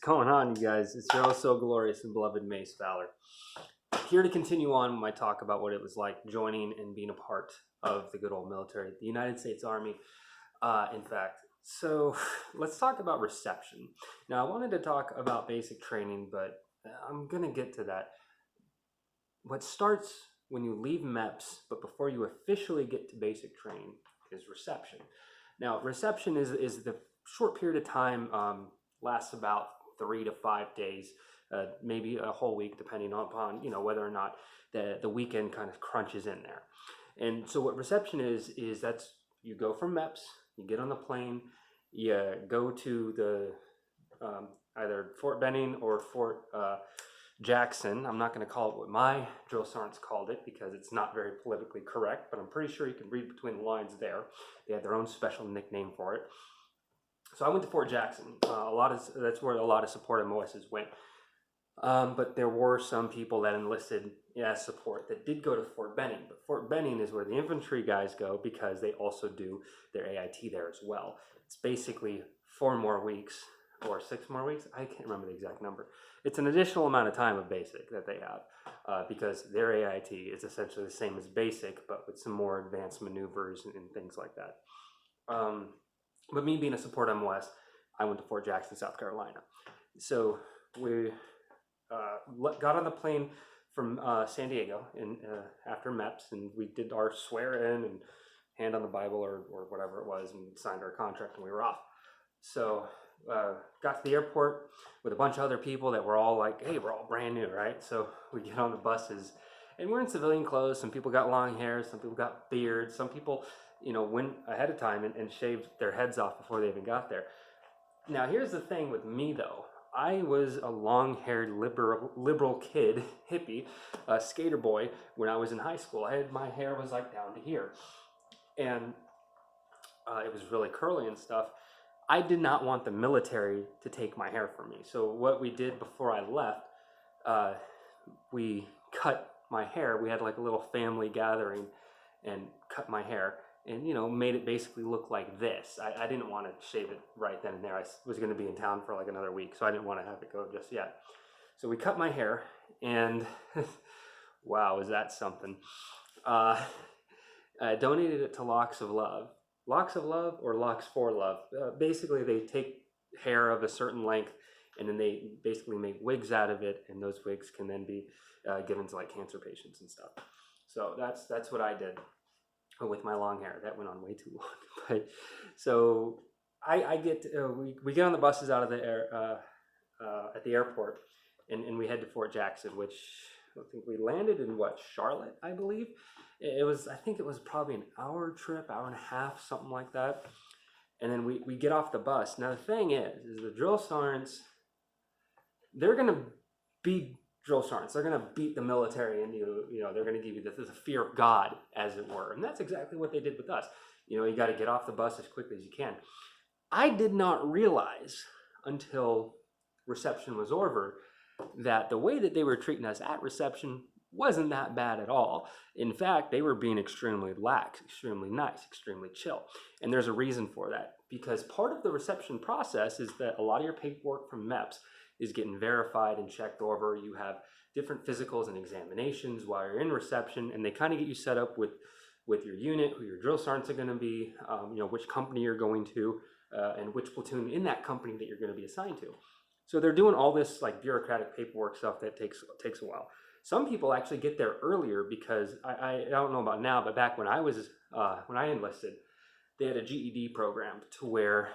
going on, you guys? It's your oh so glorious and beloved MaceValor. Here to continue on my talk about what it was like joining and being a part of the good old military, the United States Army, in fact. So let's talk about reception. Now, I wanted to talk about basic training, but I'm going to get to that. What starts when you leave MEPS, but before you officially get to basic training, is reception. Now, reception is the short period of time, lasts about 3 to 5 days, maybe a whole week, depending upon whether or not the weekend kind of crunches in there. And so what reception is that's you go from MEPS, you get on the plane, you go to the either Fort Benning or Fort Jackson. I'm not going to call it what my drill sergeants called it because it's not very politically correct, but I'm pretty sure you can read between the lines there. They had their own special nickname for it. So I went to Fort Jackson. That's where a lot of support MOSs went. But there were some people that enlisted as support that did go to Fort Benning. But Fort Benning is where the infantry guys go because they also do their AIT there as well. It's basically 4 more weeks or 6 more weeks. I can't remember the exact number. It's an additional amount of time of basic that they have because their AIT is essentially the same as basic, but with some more advanced maneuvers and things like that. But me being a support MOS, I went to Fort Jackson, South Carolina. So we got on the plane from San Diego after MEPS, and we did our swear in and hand on the Bible or whatever it was and signed our contract, and we were off. So got to the airport with a bunch of other people that were all like, hey, we're all brand new, right? So we get on the buses, and we're in civilian clothes. Some people got long hair, some people got beards, some people went ahead of time and shaved their heads off before they even got there. Now, here's the thing with me, though. I was a long-haired liberal kid, hippie, skater boy when I was in high school. My hair was like down to here, and it was really curly and stuff. I did not want the military to take my hair from me. So what we did before I left, we cut my hair. We had like a little family gathering and cut my hair and, made it basically look like this. I didn't want to shave it right then and there. I was going to be in town for like another week, so I didn't want to have it go just yet. So we cut my hair and wow, is that something. I donated it to Locks of Love. Locks of Love or Locks for Love. Basically, they take hair of a certain length and then they basically make wigs out of it, and those wigs can then be given to like cancer patients and stuff. So that's what I did with my long hair. That went on way too long. But so I get we get on the buses out of the air at the airport, and we head to Fort Jackson, which I think we landed in Charlotte, I believe. I think it was probably an hour trip, hour and a half, something like that. And then we get off the bus. Now the thing is the drill sergeants, they're gonna be drill sergeants. They're gonna beat the military into you. They're gonna give you the fear of God, as it were. And that's exactly what they did with us. You got to get off the bus as quickly as you can. I did not realize until reception was over that the way that they were treating us at reception wasn't that bad at all. In fact, they were being extremely lax, extremely nice, extremely chill. And there's a reason for that, because part of the reception process is that a lot of your paperwork from MEPS is getting verified and checked over. You have different physicals and examinations while you're in reception, and they kind of get you set up with your unit, who your drill sergeants are going to be, which company you're going to, and which platoon in that company that you're going to be assigned to. So they're doing all this like bureaucratic paperwork stuff that takes a while. Some people actually get there earlier because I don't know about now, but back when I was when I enlisted, they had a GED program to where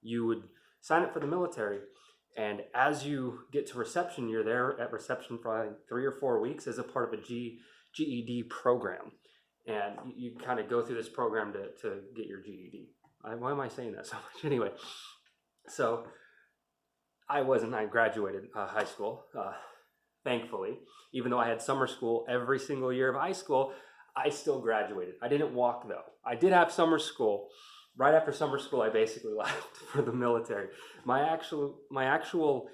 you would sign up for the military, and as you get to reception, you're there at reception for like 3 or 4 weeks as a part of a GED program, and you kind of go through this program to get your GED. Why am I saying that so much? Anyway, so I graduated high school. Thankfully, even though I had summer school every single year of high school, I still graduated. I didn't walk though. I did have summer school. Right after summer school, I basically left for the military. The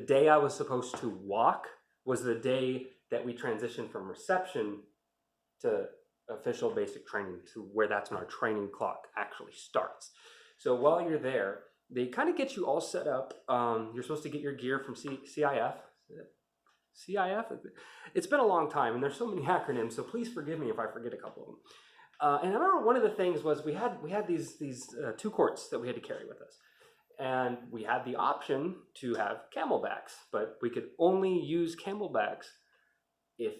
day I was supposed to walk was the day that we transitioned from reception to official basic training, to where that's when our training clock actually starts. So while you're there, they kind of get you all set up. You're supposed to get your gear from CIF. CIF? It's been a long time, and there's so many acronyms, so please forgive me if I forget a couple of them. And I remember one of the things was we had these 2 quarts that we had to carry with us. And we had the option to have camelbacks, but we could only use camelbacks if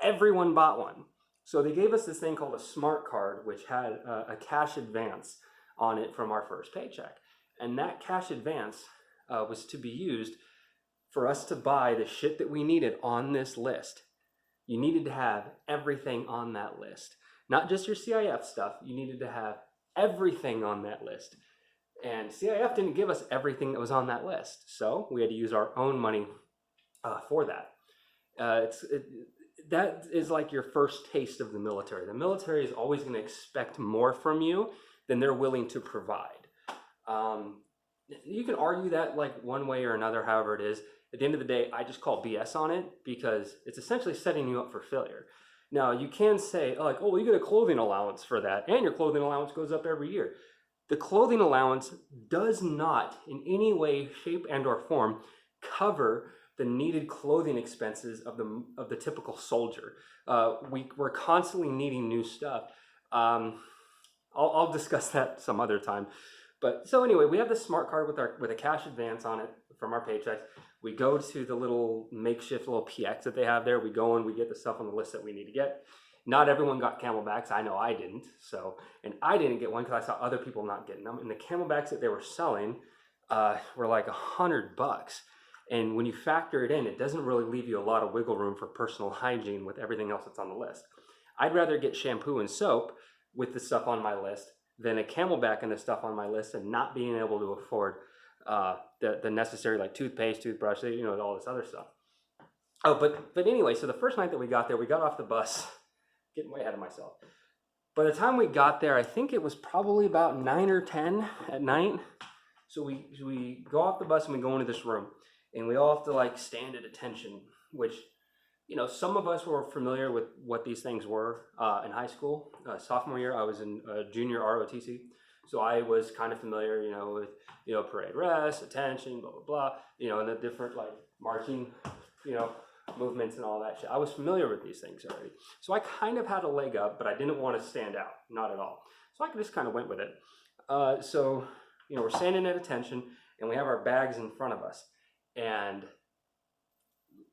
everyone bought one. So they gave us this thing called a smart card, which had a cash advance on it from our first paycheck. And that cash advance was to be used for us to buy the shit that we needed on this list. You needed to have everything on that list. Not just your CIF stuff, you needed to have everything on that list. And CIF didn't give us everything that was on that list, so we had to use our own money for that. That is like your first taste of the military. The military is always going to expect more from you than they're willing to provide. You can argue that like one way or another, however it is. At the end of the day, I just call BS on it because it's essentially setting you up for failure. Now, you can say, like, oh, well, you get a clothing allowance for that, and your clothing allowance goes up every year. The clothing allowance does not in any way, shape, and or form cover the needed clothing expenses of the typical soldier. We're constantly needing new stuff. I'll discuss that some other time. But so anyway, we have the smart card with a cash advance on it from our paychecks. We go to the little makeshift little PX that they have there. We go and we get the stuff on the list that we need to get. Not everyone got camelbacks. I know I didn't. And I didn't get one because I saw other people not getting them. And the camelbacks that they were selling were like $100. And when you factor it in, it doesn't really leave you a lot of wiggle room for personal hygiene with everything else that's on the list. I'd rather get shampoo and soap with the stuff on my list than a camelback and the stuff on my list and not being able to afford the necessary like toothpaste, toothbrush, all this other stuff. Oh, but anyway, so the first night that we got there, we got off the bus, getting way ahead of myself. By the time we got there, I think it was probably about 9 or 10 at night. So we go off the bus and we go into this room, and we all have to like stand at attention, which, some of us were familiar with what these things were in high school. Sophomore year, I was in junior ROTC. So I was kind of familiar, with, parade rest, attention, blah, blah, blah, and the different like marching, movements and all that shit. I was familiar with these things already. So I kind of had a leg up, but I didn't want to stand out, not at all. So I just kind of went with it. So we're standing at attention and we have our bags in front of us. And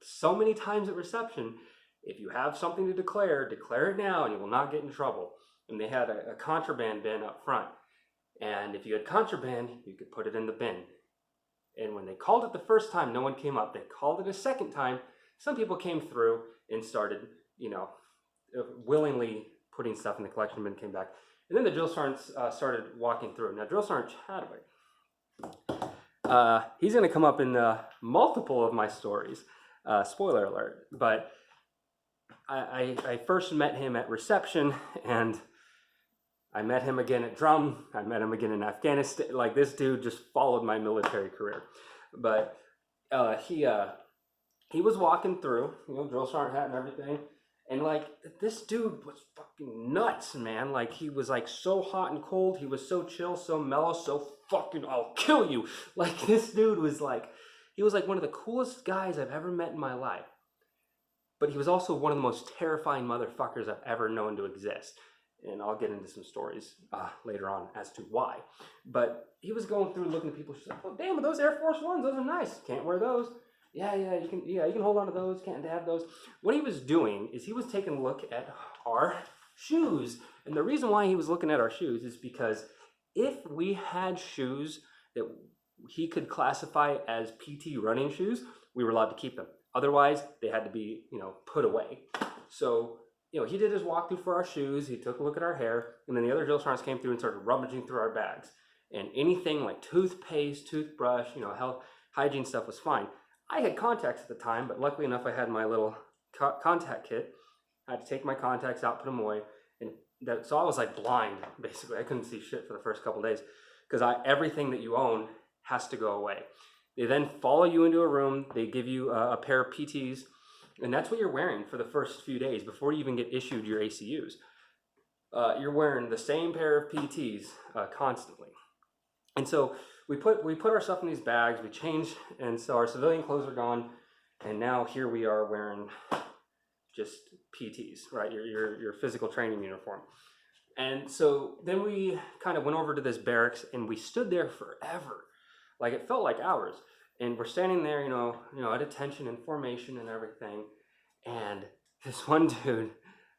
so many times at reception, if you have something to declare it now and you will not get in trouble. And they had a contraband bin up front. And if you had contraband, you could put it in the bin. And when they called it the first time, no one came up. They called it a second time. Some people came through and started, willingly putting stuff in the collection bin, came back. And then the drill sergeants started walking through. Now, Drill Sergeant Chadwick, he's going to come up in multiple of my stories. Spoiler alert. But I first met him at reception, and I met him again at drum. I met him again in Afghanistan. Like, this dude just followed my military career. But he was walking through, drill sergeant hat and everything. And like, this dude was fucking nuts, man. Like, he was like so hot and cold. He was so chill, so mellow, so fucking, I'll kill you. Like, this dude was like, he was like one of the coolest guys I've ever met in my life. But he was also one of the most terrifying motherfuckers I've ever known to exist. And I'll get into some stories later on as to why. But he was going through looking at people. She's like, oh, damn, those Air Force Ones, those are nice. Can't wear those. Yeah, you can hold on to those. Can't have those. What he was doing is he was taking a look at our shoes. And the reason why he was looking at our shoes is because if we had shoes that he could classify as PT running shoes, we were allowed to keep them. Otherwise, they had to be, put away. So, he did his walkthrough for our shoes. He took a look at our hair. And then the other drill sergeants came through and started rummaging through our bags. And anything like toothpaste, toothbrush, health, hygiene stuff was fine. I had contacts at the time, but luckily enough, I had my little contact kit. I had to take my contacts out, put them away. So I was like blind, basically. I couldn't see shit for the first couple of days because everything that you own has to go away. They then follow you into a room. They give you a pair of PTs, and that's what you're wearing for the first few days before you even get issued your ACUs. You're wearing the same pair of PTs constantly. And so we put our stuff in these bags, we changed, and so our civilian clothes are gone, and now here we are wearing just PTs, right? Your physical training uniform. And so then we kind of went over to this barracks, and we stood there forever. Like, it felt like hours. And we're standing there, at attention and formation and everything. And this one dude,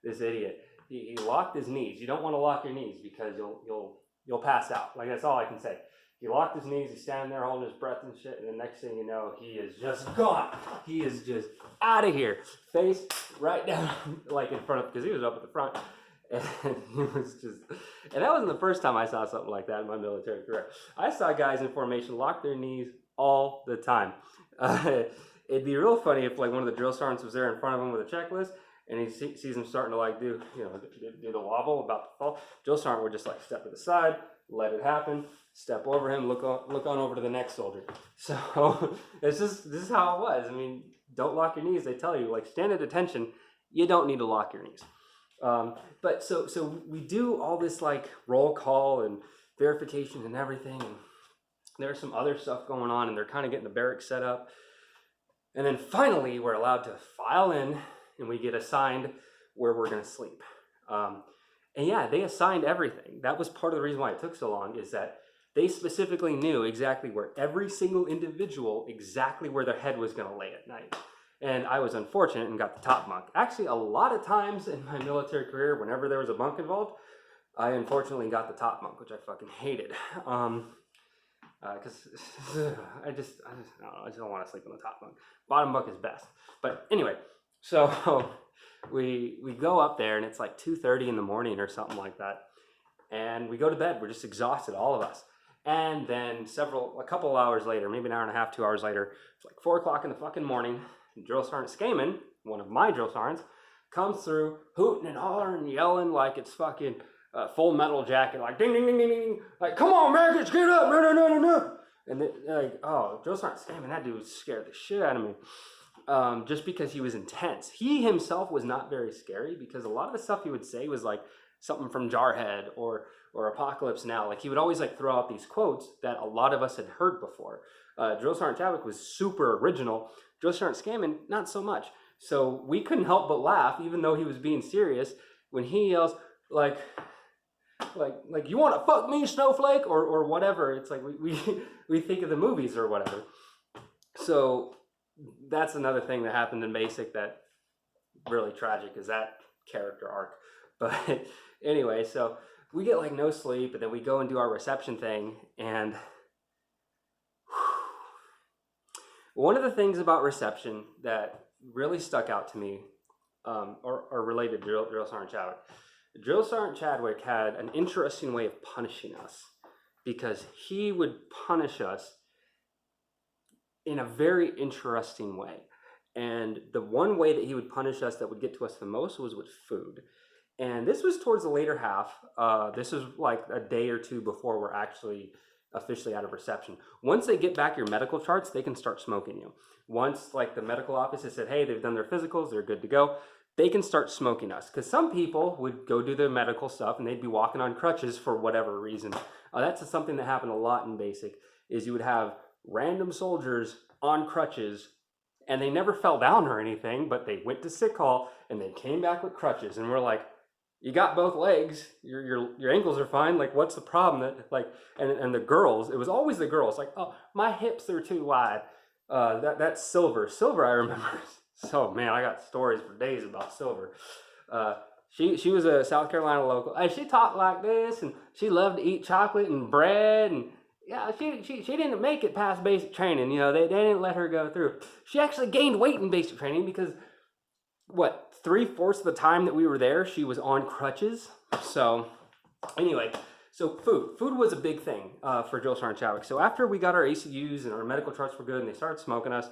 this idiot, he locked his knees. You don't want to lock your knees because you'll pass out. Like, that's all I can say. He locked his knees. He's standing there holding his breath and shit. And the next thing you know, he is just gone. He is just out of here. Face right down, like in front of, because he was up at the front. And he was just, and that wasn't the first time I saw something like that in my military career. I saw guys in formation lock their knees all the time. It'd be real funny if like one of the drill sergeants was there in front of him with a checklist, and he sees him starting to like do the wobble about to fall. Drill sergeant would just like step to the side, let it happen, step over him, look on over to the next soldier. So this is how it was. I mean, don't lock your knees. They tell you, like, stand at attention. You don't need to lock your knees. But so we do all this like roll call and verification and everything, and there's some other stuff going on, and they're kind of getting the barracks set up. And then finally we're allowed to file in, and we get assigned where we're going to sleep. And yeah, they assigned everything. That was part of the reason why it took so long, is that they specifically knew exactly where every single individual, exactly where their head was going to lay at night. And I was unfortunate and got the top bunk. Actually, a lot of times in my military career, whenever there was a bunk involved, I unfortunately got the top bunk, which I fucking hated. Because I just don't want to sleep on the top bunk. Bottom bunk is best. But anyway, so we go up there, and it's like 2:30 in the morning or something like that. And we go to bed. We're just exhausted, all of us. And then a couple of hours later, maybe an hour and a half, 2 hours later, it's like 4 o'clock in the fucking morning. Drill Sergeant Skaman, one of my drill sergeants, comes through hooting and hollering, yelling like it's fucking Full Metal Jacket, like ding, ding, ding, ding, ding, like, come on, Americans, get up, no, no, no, no, no. And then, like, oh, Drill Sergeant Skaman, that dude scared the shit out of me, just because he was intense. He himself was not very scary, because a lot of the stuff he would say was like something from Jarhead or Apocalypse Now. Like, he would always like throw out these quotes that a lot of us had heard before. Drill Sergeant Chadwick was super original. Drill Sergeant Skaman, not so much. So we couldn't help but laugh, even though he was being serious, when he yells, like you want to fuck me, snowflake, or whatever. It's like we think of the movies or whatever. So that's another thing that happened in basic that really tragic, is that character arc. But anyway, so we get like no sleep, and then we go and do our reception thing, and one of the things about reception that really stuck out to me, or related to Drill Sergeant Chadwick, Drill Sergeant Chadwick had an interesting way of punishing us, because he would punish us in a very interesting way. And the one way that he would punish us that would get to us the most was with food. And this was towards the later half. This was like a day or two before we're actually officially out of reception. Once they get back your medical charts, they can start smoking you. Once like the medical office has said, hey, they've done their physicals, they're good to go, they can start smoking us. Because some people would go do their medical stuff and they'd be walking on crutches for whatever reason. That's something that happened a lot in basic, is you would have random soldiers on crutches, and they never fell down or anything, but they went to sick call and they came back with crutches, and we're like, you got both legs, your ankles are fine, like, what's the problem? That, like, and the girls, it was always the girls, like, oh, my hips are too wide. That's Silver, I remember. So man, I got stories for days about Silver. She was a South Carolina local, and she talked like this, and she loved to eat chocolate and bread, and yeah, she didn't make it past basic training. They didn't let her go through. She actually gained weight in basic training, because 3/4 of the time that we were there, she was on crutches. So anyway, so food was a big thing for Drill Sergeant Chadwick. So after we got our ACUs and our medical charts were good, and they started smoking us,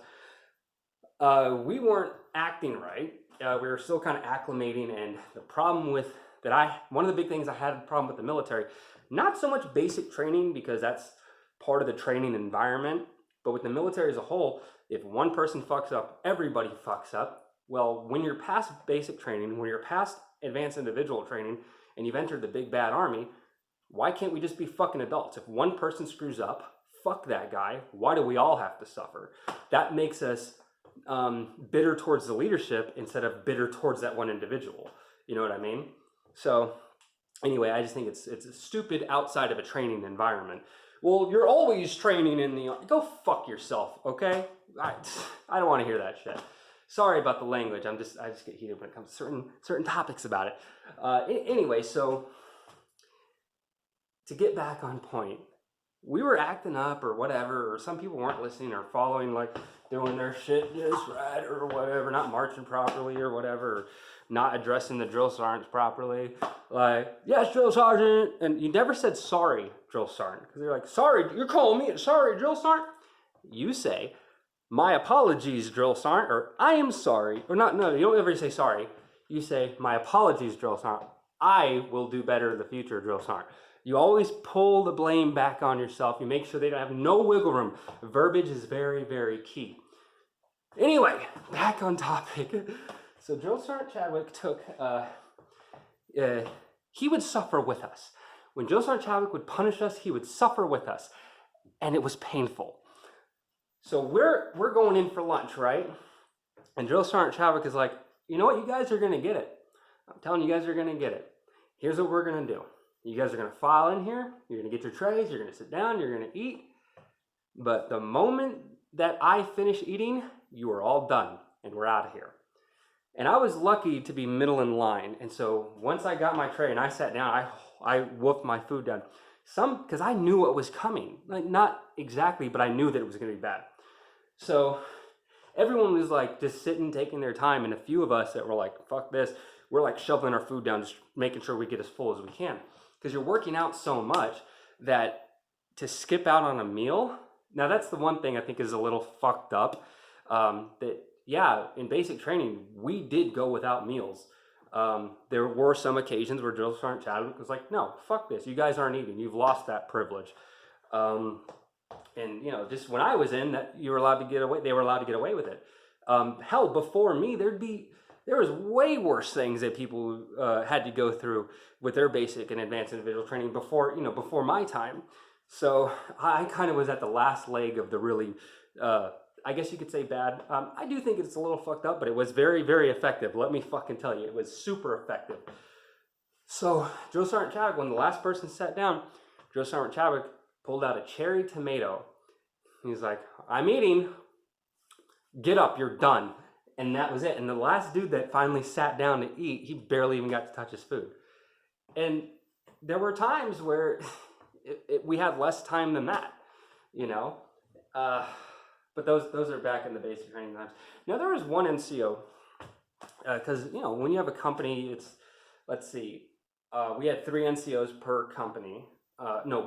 we weren't acting right. We were still kind of acclimating, and the problem with one of the big things I had a problem with the military, not so much basic training, because that's part of the training environment, but with the military as a whole, if one person fucks up, everybody fucks up. Well, when you're past basic training, when you're past advanced individual training, and you've entered the big bad army, why can't we just be fucking adults? If one person screws up, fuck that guy. Why do we all have to suffer? That makes us bitter towards the leadership instead of bitter towards that one individual. You know what I mean? So anyway, I just think it's stupid outside of a training environment. Well, you're always training in the... Go fuck yourself, okay? I don't want to hear that shit. Sorry about the language. I just get heated when it comes to certain topics about it. Anyway, so to get back on point, we were acting up or whatever, or some people weren't listening or following, like doing their shit just right or whatever, not marching properly or whatever, or not addressing the drill sergeants properly. Like, yes, drill sergeant. And you never said sorry, drill sergeant, because they're like, sorry, you're calling me sorry, drill sergeant? You say, my apologies, drill sergeant, or I am sorry. Or not, no, you don't ever say sorry. You say, my apologies, drill sergeant. I will do better in the future, drill sergeant. You always pull the blame back on yourself. You make sure they don't have no wiggle room. Verbiage is very, very key. Anyway, back on topic. So Drill Sergeant Chadwick took, he would suffer with us. When Drill Sergeant Chadwick would punish us, he would suffer with us. And it was painful. So we're going in for lunch, right? And Drill Sergeant Chadwick is like, you know what, you guys are going to get it. I'm telling you guys are going to get it. Here's what we're going to do. You guys are going to file in here. You're going to get your trays. You're going to sit down. You're going to eat. But the moment that I finish eating, you are all done. And we're out of here. And I was lucky to be middle in line. And so once I got my tray and I sat down, I wolfed my food down. Because I knew what was coming. Like, not exactly, but I knew that it was going to be bad. So everyone was like just sitting, taking their time. And a few of us that were like, fuck this, we're like shoveling our food down, just making sure we get as full as we can. Because you're working out so much that to skip out on a meal, now that's the one thing I think is a little fucked up. That, yeah, in basic training, we did go without meals. There were some occasions where Drill Sergeant Chadwick was like, no, fuck this. You guys aren't eating. You've lost that privilege. And, you know, just when I was in, that you were allowed to get away, they were allowed to get away with it. Hell, before me, there was way worse things that people had to go through with their basic and advanced individual training before my time. So I kind of was at the last leg of the really, I guess you could say bad. I do think it's a little fucked up, but it was very, very effective. Let me fucking tell you, it was super effective. So Drill Sergeant Chadwick, when the last person sat down, Drill Sergeant Chadwick pulled out a cherry tomato. He's like, I'm eating. Get up, you're done. And that was it. And the last dude that finally sat down to eat, he barely even got to touch his food. And there were times where we had less time than that, you know. But those are back in the basic training times. Now, there was one NCO, because, you know, when you have a company, let's see, we had 3 NCOs per company.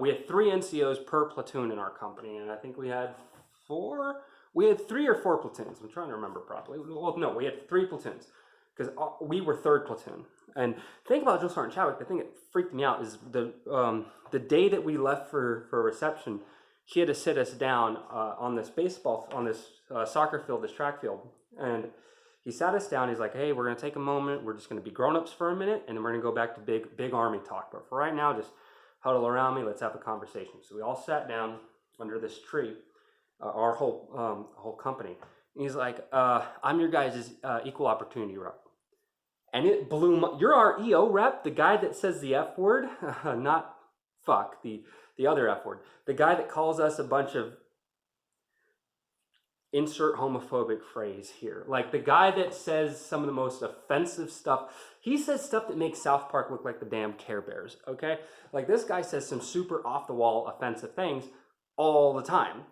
We had 3 NCOs per platoon in our company, and I think we had 4... We had 3 or 4 platoons. I'm trying to remember properly. Well, no, we had 3 platoons because we were 3rd platoon. And think about Drill Sergeant Chadwick. The thing that freaked me out is the day that we left for reception, she had to sit us down on this soccer field, this track field. And he sat us down. He's like, hey, we're going to take a moment. We're just going to be grown-ups for a minute, and then we're going to go back to big Army talk. But for right now, just huddle around me. Let's have a conversation. So we all sat down under this tree. Our whole company. And he's like, I'm your guys' equal opportunity rep. And it blew my... You're our EO rep, the guy that says the F word, not fuck, the other F word. The guy that calls us a bunch of... Insert homophobic phrase here. Like the guy that says some of the most offensive stuff. He says stuff that makes South Park look like the damn Care Bears, okay? Like this guy says some super off-the-wall offensive things all the time.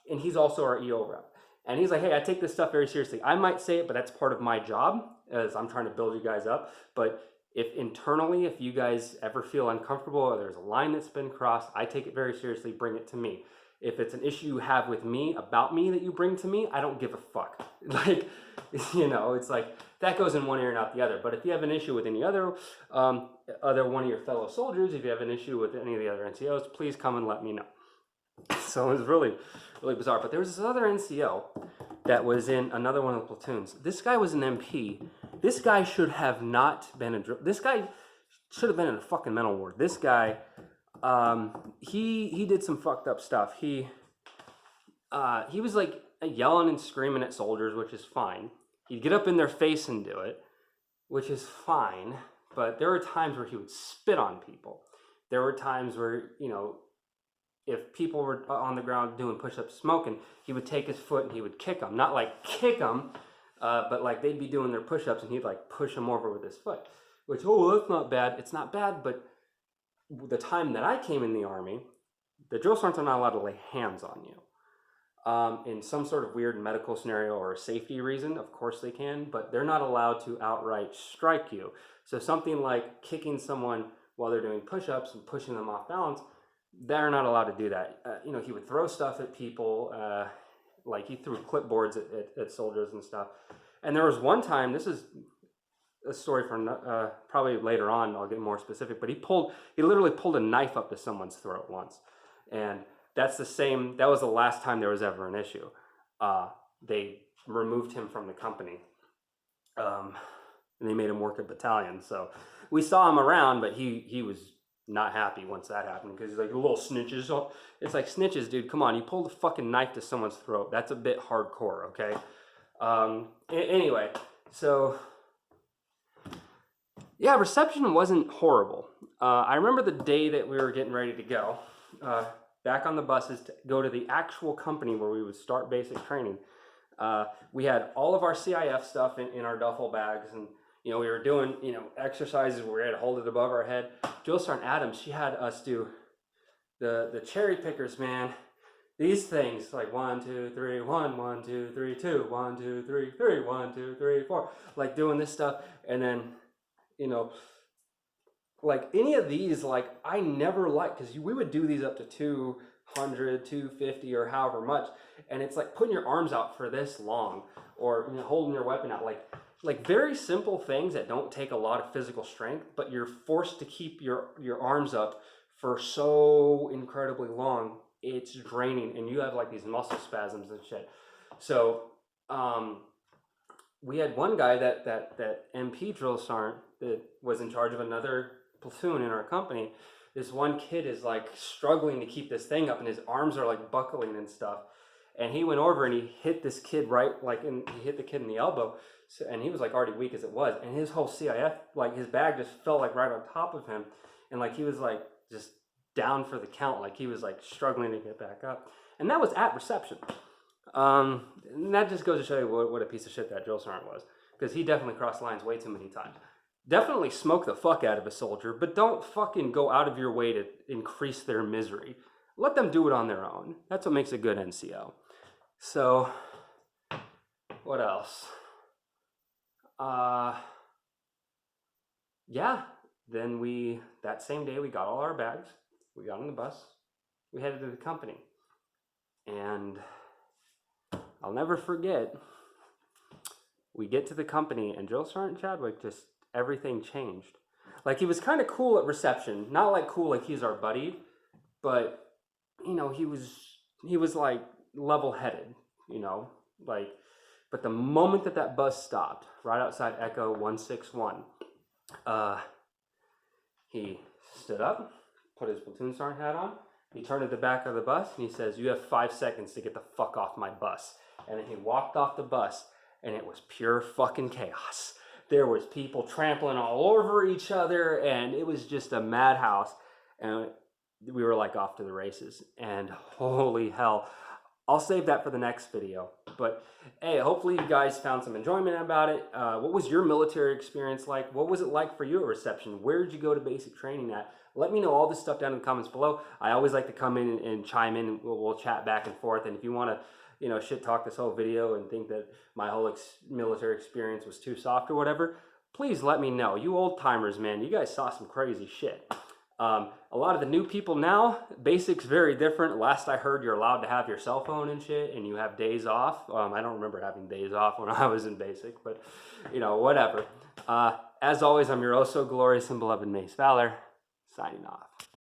And he's also our EO rep. And he's like, hey, I take this stuff very seriously. I might say it, but that's part of my job as I'm trying to build you guys up. But if you guys ever feel uncomfortable or there's a line that's been crossed, I take it very seriously, bring it to me. If it's an issue you have with me, about me, that you bring to me, I don't give a fuck. Like, you know, it's like, that goes in one ear and out the other. But if you have an issue with any other one of your fellow soldiers, if you have an issue with any of the other NCOs, please come and let me know. So it was really, really bizarre. But there was this other NCO that was in another one of the platoons. This guy was an MP. This guy should have not been this guy should have been in a fucking mental ward. This guy, he did some fucked up stuff. He was like yelling and screaming at soldiers, which is fine. He'd get up in their face and do it, which is fine. But there were times where he would spit on people. There were times where, you know, if people were on the ground doing push-ups smoking, he would take his foot and he would kick them. Not like kick them, but like they'd be doing their push-ups and he'd like push them over with his foot. Which, oh, that's not bad. It's not bad, but the time that I came in the Army, the drill sergeants are not allowed to lay hands on you. In some sort of weird medical scenario or a safety reason, of course they can, but they're not allowed to outright strike you. So something like kicking someone while they're doing push-ups and pushing them off balance, they're not allowed to do that. You know, he would throw stuff at people, like he threw clipboards at soldiers and stuff. And there was one time, this is a story for probably later on, I'll get more specific, but he literally pulled a knife up to someone's throat once. And that was the last time there was ever an issue. They removed him from the company. And they made him work a battalion. So we saw him around, but he was not happy once that happened because he's like, you little snitches. It's like, snitches, dude, come on. You pulled a fucking knife to someone's throat. That's a bit hardcore, okay? Anyway, so yeah, reception wasn't horrible. I remember the day that we were getting ready to go, back on the buses to go to the actual company where we would start basic training. We had all of our CIF stuff in our duffel bags, and you know, we were doing, you know, exercises where we had to hold it above our head. Drill Sergeant Adams, she had us do the cherry pickers, man. These things like 1, 2, 3, 1, 1, 2, 3, 2, 1, 2, 3, 3, 1, 2, 3, 4, like doing this stuff. And then, you know, like any of these, like I never liked, because we would do these up to 200, 250 or however much, and it's like putting your arms out for this long, or you know, holding your weapon out, like very simple things that don't take a lot of physical strength, but you're forced to keep your arms up for so incredibly long. It's draining, and you have like these muscle spasms and shit. So we had one guy that MP drill sergeant that was in charge of another platoon in our company. This one kid is like struggling to keep this thing up, and his arms are like buckling and stuff. And he went over and he hit this kid he hit the kid in the elbow. So, and he was like already weak as it was. And his whole CIF, like his bag just fell like right on top of him. And like he was like just down for the count. Like he was like struggling to get back up. And that was at reception. And that just goes to show you what a piece of shit that drill sergeant was. Because he definitely crossed lines way too many times. Definitely smoke the fuck out of a soldier, but don't fucking go out of your way to increase their misery. Let them do it on their own. That's what makes a good NCO. So, what else? Yeah, then that same day we got all our bags, we got on the bus, we headed to the company. And I'll never forget, we get to the company and Drill Sergeant Chadwick everything changed. Like he was kind of cool at reception, not like cool like he's our buddy, but you know, he was like level-headed, you know, like, but the moment that bus stopped right outside Echo 161, he stood up, put his platoon sergeant hat on, he turned to the back of the bus and he says, "You have 5 seconds to get the fuck off my bus." And then he walked off the bus and it was pure fucking chaos. There was people trampling all over each other, and it was just a madhouse. And we were like off to the races. And holy hell, I'll save that for the next video. But hey, hopefully you guys found some enjoyment about it. What was your military experience like? What was it like for you at reception? Where did you go to basic training at? Let me know all this stuff down in the comments below. I always like to come in and chime in, and we'll chat back and forth. And if you want to, you know, shit talk this whole video and think that my whole military experience was too soft or whatever, please let me know. You old timers, man, you guys saw some crazy shit. A lot of the new people now, basic's very different. Last I heard, you're allowed to have your cell phone and shit, and you have days off. I don't remember having days off when I was in basic, but you know, whatever. As always, I'm your oh so glorious and beloved MaceValor, signing off.